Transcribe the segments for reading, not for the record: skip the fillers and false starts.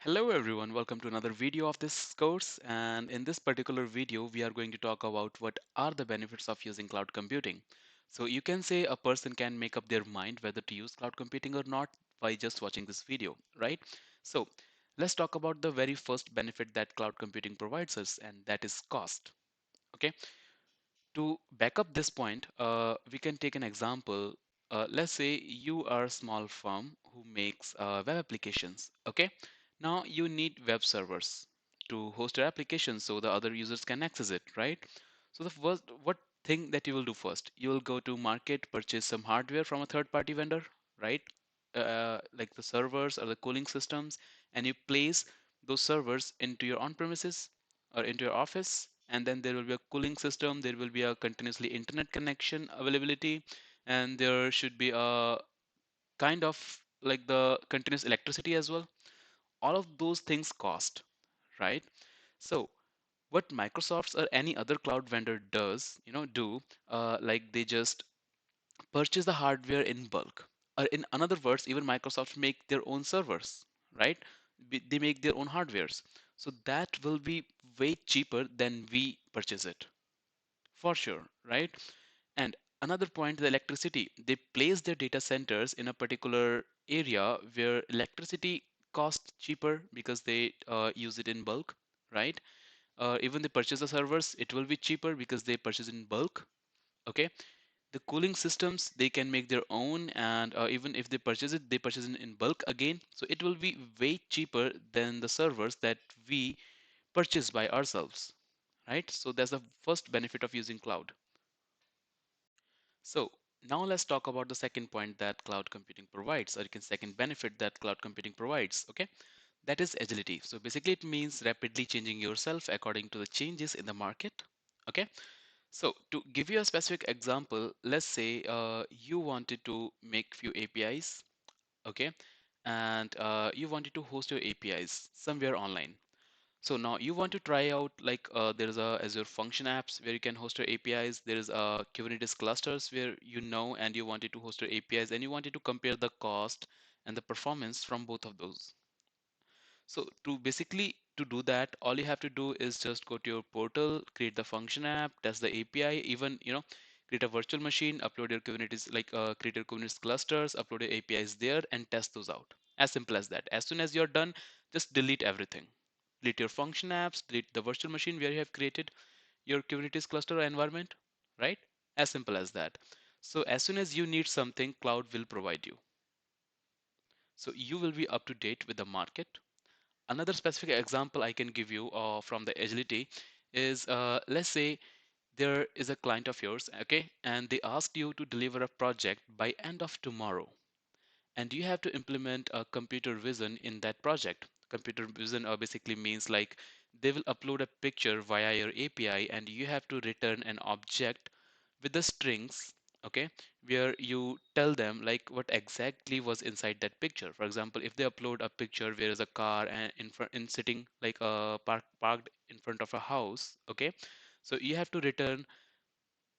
Hello everyone, welcome to another video of this course, and in this particular video we are going to talk about what are the benefits of using cloud computing. So you can say a person can make up their mind whether to use cloud computing or not by just watching this video, right? So let's talk about the very first benefit that cloud computing provides us, and that is cost. Okay, to back up this point, we can take an example. Let's say you are a small firm who makes web applications. Okay, now you need web servers to host your application so the other users can access it, right? So the first, what thing that you will do first, you will go to market, purchase some hardware from a third-party vendor, right? Like the servers or the cooling systems, and you place those servers into your on-premises or into your office, and then there will be a cooling system, there will be a continuously internet connection availability, and there should be a kind of like the continuous electricity as well. All of those things cost, right? So what Microsoft's or any other cloud vendor does, like they just purchase the hardware in bulk. Or in other words, even Microsoft make their own servers, right? They make their own hardwares. So that will be way cheaper than we purchase it, for sure, right? And another point, the electricity. They place their data centers in a particular area where electricity costs cheaper because they use it in bulk, right? Even they purchase the servers, it will be cheaper because they purchase in bulk. Okay, the cooling systems they can make their own, and even if they purchase it, they purchase it in bulk again. So it will be way cheaper than the servers that we purchase by ourselves, right? So that's the first benefit of using cloud. So now let's talk about the second point that cloud computing provides, or you can second benefit that cloud computing provides. Okay, that is agility. So basically, it means rapidly changing yourself according to the changes in the market. Okay, so to give you a specific example, let's say you wanted to make few APIs, okay, and you wanted to host your APIs somewhere online. So now you want to try out like there is a Azure function apps where you can host your APIs. There is a Kubernetes clusters where and you wanted to host your APIs and you wanted to compare the cost and the performance from both of those. So to basically to do that, all you have to do is just go to your portal, create the function app, test the API, even create a virtual machine, upload your Kubernetes create your Kubernetes clusters, upload your APIs there, and test those out. As simple as that. As soon as you're done, just delete everything. Delete your function apps, delete the virtual machine where you have created your Kubernetes cluster environment, right? As simple as that. So as soon as you need something, cloud will provide you. So you will be up to date with the market. Another specific example I can give you from the agility is let's say there is a client of yours, okay, and they asked you to deliver a project by end of tomorrow, and you have to implement a computer vision in that project. Computer vision basically means like they will upload a picture via your API, and you have to return an object with the strings, okay, where you tell them like what exactly was inside that picture. For example, if they upload a picture where is a car and in front in sitting like parked in front of a house, okay, so you have to return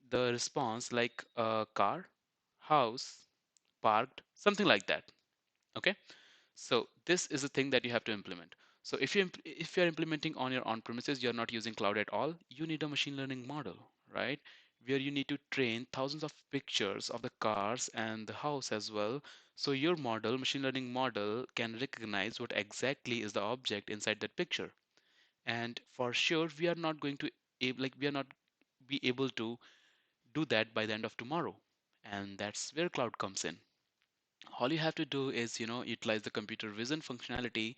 the response like car, house, parked, something like that. Okay, so this is the thing that you have to implement. So if you're implementing on your on-premises, you're not using cloud at all, you need a machine learning model, right? Where you need to train thousands of pictures of the cars and the house as well. So your model, machine learning model, can recognize what exactly is the object inside that picture. And for sure, we are not going to we are not be able to do that by the end of tomorrow. And that's where cloud comes in. All you have to do is utilize the computer vision functionality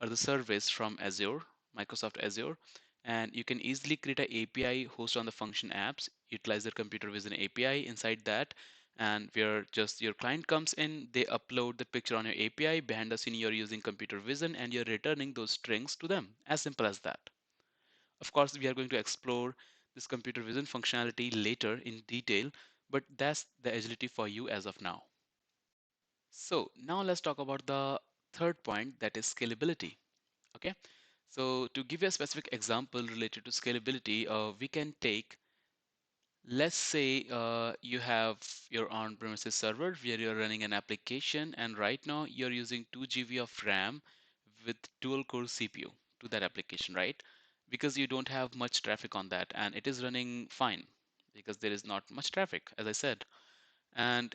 or the service from Azure, Microsoft Azure, and you can easily create an API host on the function apps, utilize the computer vision API inside that, and where just your client comes in, they upload the picture on your API. Behind the scene you're using computer vision and you're returning those strings to them. As simple as that. Of course, we are going to explore this computer vision functionality later in detail, but that's the agility for you as of now. So now let's talk about the third point, that is scalability. Okay. So to give you a specific example related to scalability, we can take, let's say you have your on-premises server where you're running an application, and right now you're using 2 GB of RAM with dual core CPU to that application, right? Because you don't have much traffic on that and it is running fine because there is not much traffic, as I said. And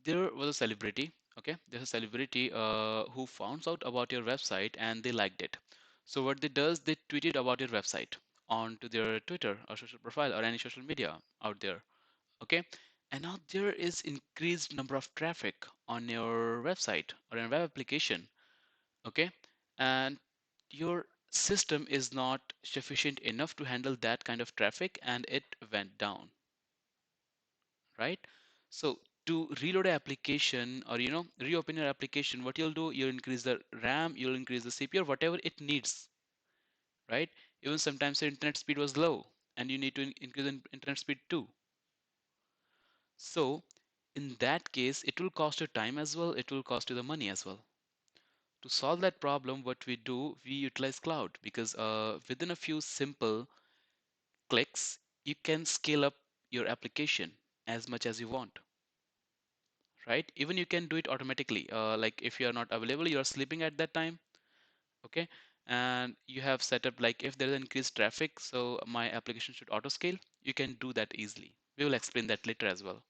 there was a celebrity, okay? There's a celebrity who found out about your website and they liked it. So what they does, they tweeted about your website onto their Twitter or social profile or any social media out there, okay? And now there is increased number of traffic on your website or your web application, okay? And your system is not sufficient enough to handle that kind of traffic and it went down, right? So to reload an application or reopen your application, what you'll do, you'll increase the RAM, you'll increase the CPU or whatever it needs, right? Even sometimes the internet speed was low and you need to increase the internet speed too. So in that case, it will cost you time as well, it will cost you the money as well. To solve that problem, what we do, we utilize cloud because within a few simple clicks, you can scale up your application as much as you want, right? Even you can do it automatically. Like if you are not available, you are sleeping at that time, okay? And you have set up like if there is increased traffic, so my application should auto scale. You can do that easily. We will explain that later as well.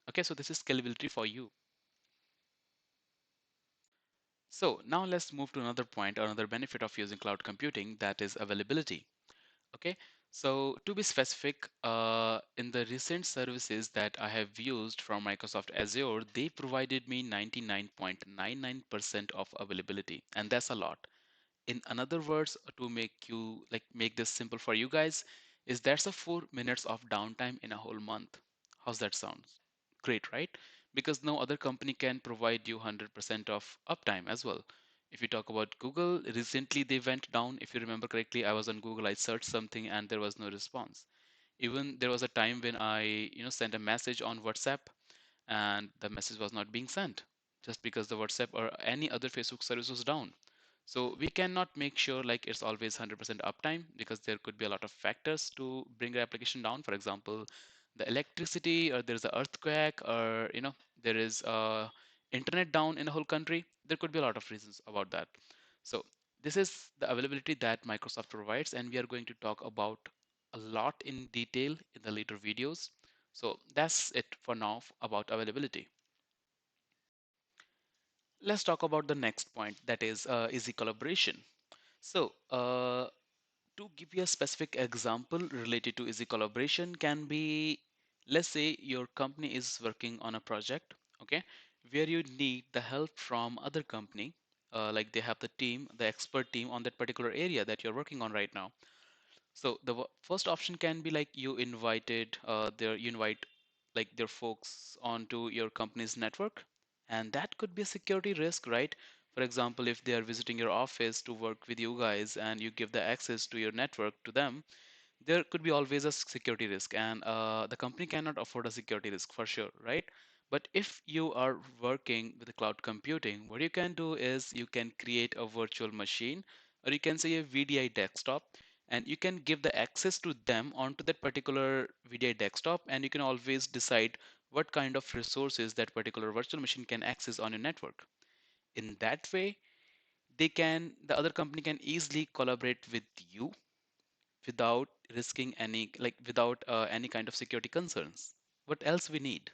Okay, so this is scalability for you. So now let's move to another point or another benefit of using cloud computing, that is availability. Okay, so to be specific, in the recent services that I have used from Microsoft Azure, they provided me 99.99% of availability, and that's a lot. In another words, to make this simple for you guys, is that's a 4 minutes of downtime in a whole month. How's that sound? Great, right? Because no other company can provide you 100% of uptime as well. If you talk about Google, recently they went down. If you remember correctly, I was on Google, I searched something and there was no response. Even there was a time when I sent a message on WhatsApp and the message was not being sent just because the WhatsApp or any other Facebook service was down. So we cannot make sure like it's always 100% uptime because there could be a lot of factors to bring your application down. For example, the electricity, or there's an earthquake, or there is internet down in a whole country. There could be a lot of reasons about that. So this is the availability that Microsoft provides, and we are going to talk about a lot in detail in the later videos. So that's it for now about availability. Let's talk about the next point, that is easy collaboration. So to give you a specific example related to easy collaboration can be, let's say your company is working on a project, okay, where you need the help from other company, like they have the team, the expert team on that particular area that you're working on right now. So the first option can be like you invite like their folks onto your company's network, and that could be a security risk, right? For example, if they are visiting your office to work with you guys and you give the access to your network to them, there could be always a security risk, and the company cannot afford a security risk for sure, right? But if you are working with the cloud computing, what you can do is you can create a virtual machine, or you can say a VDI desktop, and you can give the access to them onto that particular VDI desktop, and you can always decide what kind of resources that particular virtual machine can access on your network. In that way, the other company can easily collaborate with you without risking without any kind of security concerns. What else we need?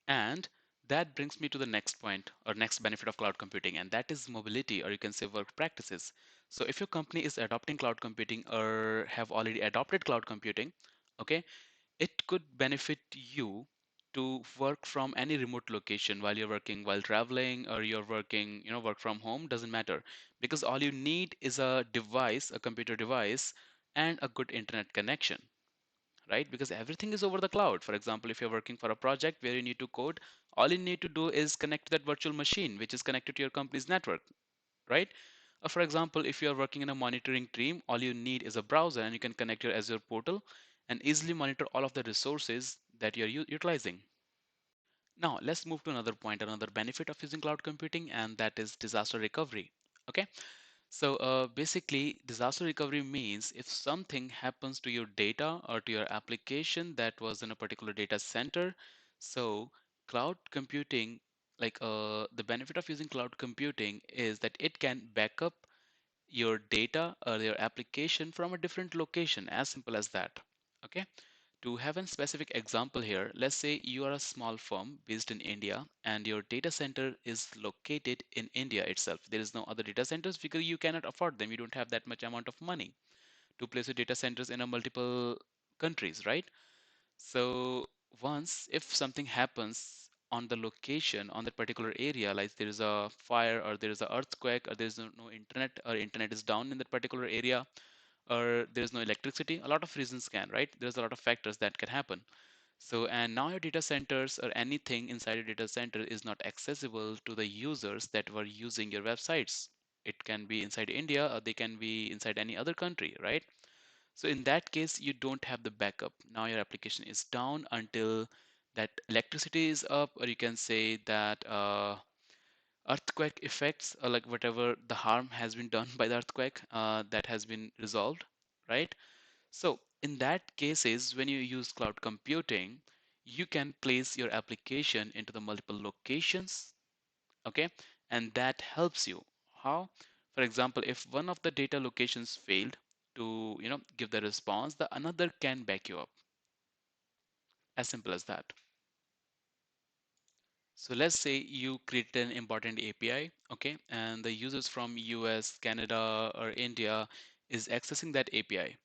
And that brings me to the next point or next benefit of cloud computing, and that is mobility, or you can say work practices. So if your company is adopting cloud computing or have already adopted cloud computing, okay, it could benefit you to work from any remote location while you're working, while traveling, or you're working, work from home, doesn't matter, because all you need is a device, a computer device, and a good internet connection, right? Because everything is over the cloud. For example, if you're working for a project where you need to code, all you need to do is connect to that virtual machine, which is connected to your company's network, right? For example, if you're working in a monitoring team, all you need is a browser and you can connect your Azure portal and easily monitor all of the resources that you're utilizing. Now, let's move to another point, another benefit of using cloud computing, and that is disaster recovery. Okay, so basically, disaster recovery means if something happens to your data or to your application that was in a particular data center, so cloud computing like the benefit of using cloud computing is that it can back up your data or your application from a different location, as simple as that. Okay. To have a specific example here, let's say you are a small firm based in India and your data center is located in India itself. There is no other data centers because you cannot afford them. You don't have that much amount of money to place your data centers in a multiple countries, right? So once if something happens on the location on that particular area, like there is a fire or there is an earthquake or there is no internet or internet is down in that particular area or there is no electricity, a lot of reasons can, right? There's a lot of factors that can happen. So, and now your data centers or anything inside your data center is not accessible to the users that were using your websites. It can be inside India or they can be inside any other country, right? So in that case, you don't have the backup. Now your application is down until that electricity is up, or you can say that earthquake effects, or like whatever the harm has been done by the earthquake, that has been resolved, right? So in that cases, when you use cloud computing, you can place your application into the multiple locations, okay? And that helps you. How? For example, if one of the data locations failed to, give the response, the another can back you up. As simple as that. So let's say you create an important API, okay, and the users from US, Canada, or India is accessing that API.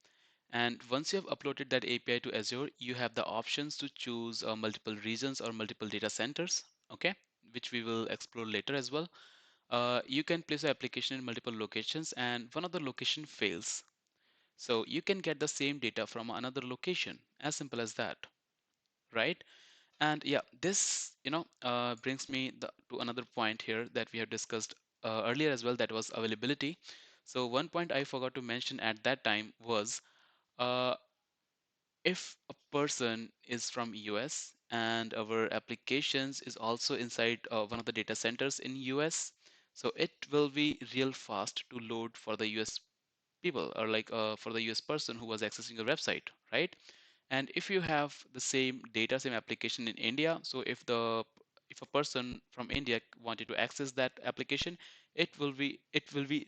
And once you have uploaded that API to Azure, you have the options to choose multiple regions or multiple data centers, okay, which we will explore later as well. You can place an application in multiple locations and one of the location fails. So you can get the same data from another location, as simple as that, right? And yeah, this brings me to another point here that we have discussed earlier as well, that was availability. So one point I forgot to mention at that time was uh, if a person is from US and our applications is also inside one of the data centers in US, so it will be real fast to load for the US people or like for the US person who was accessing your website, right? And if you have the same data, same application in India, so if a person from India wanted to access that application, it will be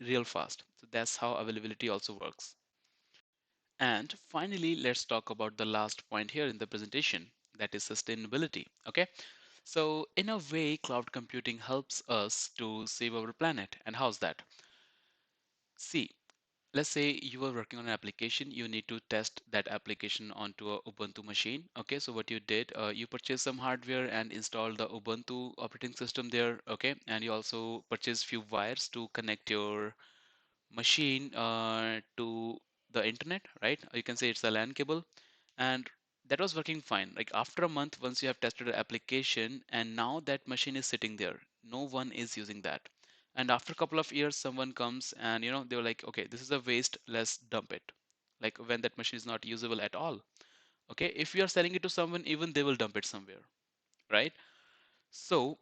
real fast. So that's how availability also works. And finally, let's talk about the last point here in the presentation, that is sustainability. Okay, so in a way, cloud computing helps us to save our planet. And how's that? See, let's say you are working on an application, you need to test that application onto a Ubuntu machine. Okay, so what you did, you purchased some hardware and installed the Ubuntu operating system there. Okay, and you also purchased few wires to connect your machine to the internet, right? You can say it's a LAN cable, and that was working fine. Like after a month, once you have tested the application, and now that machine is sitting there, no one is using that. And after a couple of years, someone comes and they were like, okay, this is a waste, let's dump it. Like when that machine is not usable at all. Okay, if you are selling it to someone, even they will dump it somewhere, right? So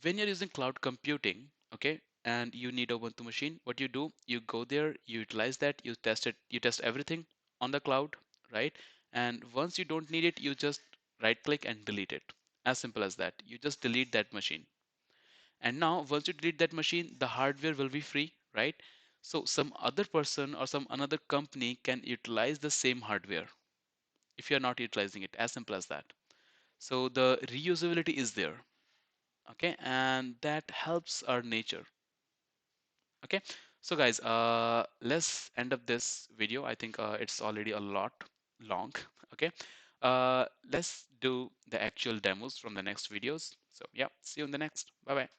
when you're using cloud computing, okay, and you need a Ubuntu machine, what you do, you go there, you utilize that, you test it, you test everything on the cloud, right? And once you don't need it, you just right click and delete it. As simple as that. You just delete that machine. And now once you delete that machine, the hardware will be free, right? So some other person or some another company can utilize the same hardware if you're not utilizing it. As simple as that. So the reusability is there, okay, and that helps our nature. Okay, so guys, let's end up this video. I think it's already a lot long. Okay, let's do the actual demos from the next videos. So yeah, see you in the next. Bye bye.